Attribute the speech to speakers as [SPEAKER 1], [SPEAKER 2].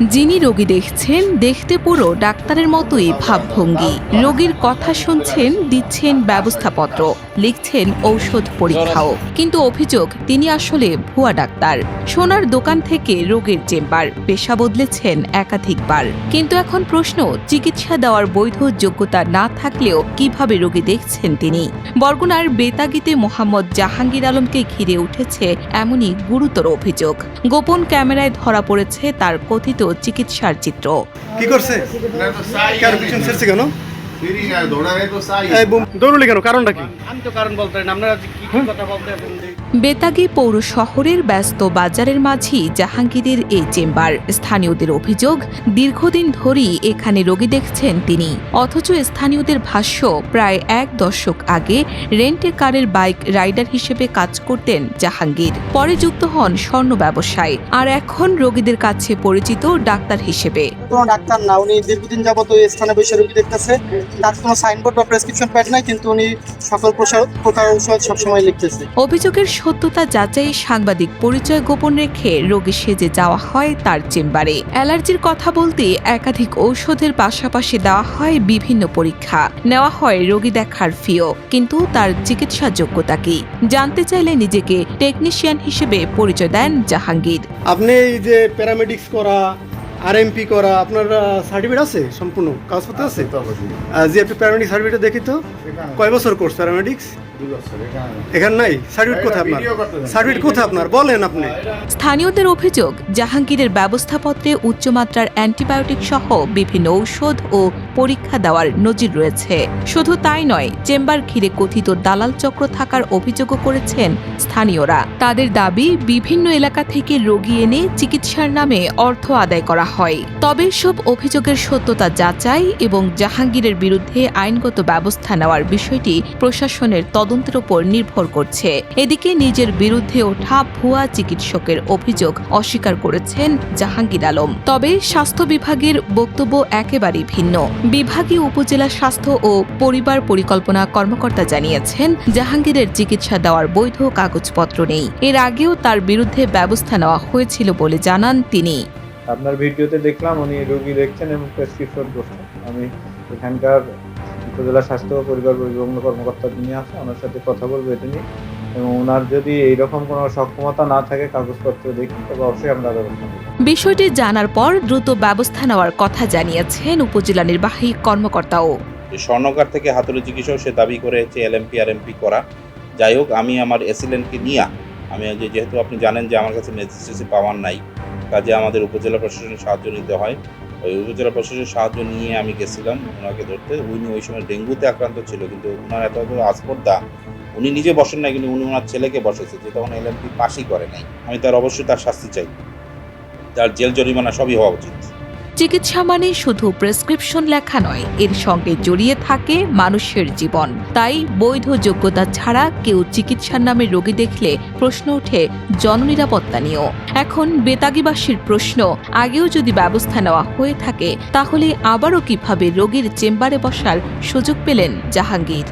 [SPEAKER 1] যিনি রোগী দেখছেন দেখতে পুরো ডাক্তারের মতোই ভাবভঙ্গি। রোগীর কথা শুনছেন, দিচ্ছেন ব্যবস্থাপত্র, লিখছেন ঔষধ পরীক্ষাও। কিন্তু অভিযোগ তিনি আসলে ভুয়া ডাক্তার। সোনার দোকান থেকে রোগীর চেম্বার, পেশা বদলেছেন একাধিকবার। কিন্তু এখন প্রশ্ন, চিকিৎসা দেওয়ার বৈধ যোগ্যতা না থাকলেও কিভাবে রোগী দেখছেন তিনি? বরগুনার বেতাগীতে মোহাম্মদ জাহাঙ্গীর আলমকে ঘিরে উঠেছে এমনই গুরুতর অভিযোগ। গোপন ক্যামেরায় ধরা পড়েছে তার কথিত চিকিৎসার চিত্র।
[SPEAKER 2] কি করছে? কেন পিছন ছেড়ছে কেন? দৌড়লি কেন? কারণটা কি? আমি তো কারণ বলতে না, আপনারা কি কথা বলতে আছেন?
[SPEAKER 1] বেতাগী পৌর শহরের ব্যস্ত বাজারের মাঝেই জাহাঙ্গীরের এই চেম্বার। স্থানীয়দের অভিযোগ, দীর্ঘদিন ধরেই এখানে রোগী দেখছেন তিনি। অথচ স্থানীয়দের ভাষ্য, প্রায় এক দশক আগে রেন্টে কারের বাইক রাইডার হিসেবে কাজ করতেন জাহাঙ্গীর। পরে যুক্ত হন স্বর্ণ ব্যবসায়, আর এখন রোগীদের কাছে পরিচিত ডাক্তার হিসেবে।
[SPEAKER 3] কোনো ডাক্তার না, উনি দীর্ঘদিন যাবত ওই স্থানে বসে রোগী দেখতেছে। তার কোনো সাইনবোর্ড বা প্রেসক্রিপশন প্যাড নাই, কিন্তু উনি সকল প্রকার ঔষধ সবসময় লিখতেছে।
[SPEAKER 1] অভিযোগের সত্যতা যাচাই সাংবাদিক পরিচয় গোপন রেখে রোগী সেজে যাওয়া হয় তার চেম্বারে। অ্যালার্জির কথা বলতে একাধিক ঔষধের পাশাপাশি দেওয়া হয় বিভিন্ন পরীক্ষা, নেওয়া হয় রোগী দেখার ফিও। কিন্তু তার চিকিৎসা যোগ্যতা কি জানতে চাইলে নিজেকে টেকনিশিয়ান হিসেবে পরিচয় দেন জাহাঙ্গীর।
[SPEAKER 2] আপনি এই যে প্যারামেডিক্স করা, আরএমপি করা, আপনার সার্টিফিকেট আছে? সম্পূর্ণ কাগজপত্র আছে? যে আপনি প্যারামেডিক সার্টিফিকেট দেখি তো, কয় বছর কোর্স প্যারামেডিক্স? এখানে নাই সার্টিফিকেট। কোথায় আপনার সার্টিফিকেট? কোথায় আপনার? বলেন আপনি।
[SPEAKER 1] স্থানীয়দের অভিযোগ, জাহাঙ্গীরের ব্যবস্থাপত্রে উচ্চমাত্রার অ্যান্টিবায়োটিক সহ বিভিন্ন ঔষধ ও পরীক্ষা দেওয়ার নজির রয়েছে। শুধু তাই নয়, চেম্বার ঘিরে কথিত দালাল চক্র থাকার অভিযোগও করেছেন স্থানীয়রা। তাদের দাবি, বিভিন্ন এলাকা থেকে রোগী এনে চিকিৎসার নামে অর্থ আদায় করা হয়। তবে সব অভিযোগের সত্যতা যাচাই এবং জাহাঙ্গীরের বিরুদ্ধে আইনগত ব্যবস্থা নেওয়ার বিষয়টি প্রশাসনের তদন্তের উপর নির্ভর করছে। এদিকে নিজের বিরুদ্ধে ওঠা ভুয়া চিকিৎসকের অভিযোগ অস্বীকার করেছেন জাহাঙ্গীর আলম। তবে স্বাস্থ্য বিভাগের বক্তব্য একেবারেই ভিন্ন। বিভাগীয় উপজেলা স্বাস্থ্য ও পরিবার পরিকল্পনা কর্মকর্তা জানিয়েছেন, জাহাঙ্গীরের চিকিৎসা দেওয়ার বৈধ কাগজপত্র নেই। এর আগেও তার বিরুদ্ধে ব্যবস্থা নেওয়া হয়েছিল বলে জানান তিনি।
[SPEAKER 4] আপনার ভিডিওতে দেখলাম উনি রোগী দেখছেন এবং প্রেসক্রিপশন করছেন। আমি এখানকার উপজেলা স্বাস্থ্য ও পরিবার পরিকল্পনা কর্মকর্তা যিনি আছে, ওনার সাথে কথা বলবো এটা নিয়ে, এবং ওনার যদি এইরকম কোনো সক্ষমতা না থাকে কাগজপত্র দেখি, তবে অবশ্যই আমরা ব্যবস্থা নেব।
[SPEAKER 1] বিষয়টি জানার পর দ্রুত ব্যবস্থা নেওয়ার কথা জানিয়েছেন উপজেলা নির্বাহী কর্মকর্তাও।
[SPEAKER 5] স্বর্ণকার থেকে হাতুড়ি চিকিৎসক সে দাবি করেছে এলএমপি আরএমপি করা। যাই হোক, আমি আমার এসিলেন্টকে নিয়ে আমি যেহেতু আপনি জানেন যে আমার কাছে ম্যাজিস্ট্রেসি পাওয়ার নাই, কাজে আমাদের উপজেলা প্রশাসনের সাহায্য নিতে হয়। ওই উপজেলা প্রশাসনের সাহায্য নিয়ে আমি গেছিলাম ওনাকে ধরতে। উনি ওই সময় ডেঙ্গুতে আক্রান্ত ছিল, কিন্তু ওনার এত আস্পর্ধা, উনি নিজে বসেন নাই, কিন্তু উনি ওনার ছেলেকে বসেছে, যে তখন এলএমপি পাশই করে নাই। আমি তার অবশ্যই তার শাস্তি চাই, তার জেল জরিমানা সবই হওয়া উচিত।
[SPEAKER 1] চিকিৎসা মানে শুধু প্রেসক্রিপশন লেখা নয়, এর সঙ্গে জড়িয়ে থাকে মানুষের জীবন। তাই বৈধ যোগ্যতা ছাড়া কেউ চিকিৎসার নামে রোগী দেখলে প্রশ্ন ওঠে জননিরাপত্তা নিয়েও। এখন বেতাগীবাসীর প্রশ্ন, আগেও যদি ব্যবস্থা নেওয়া হয়ে থাকে তাহলে আবারও কিভাবে রোগীর চেম্বারে বসার সুযোগ পেলেন জাহাঙ্গীর?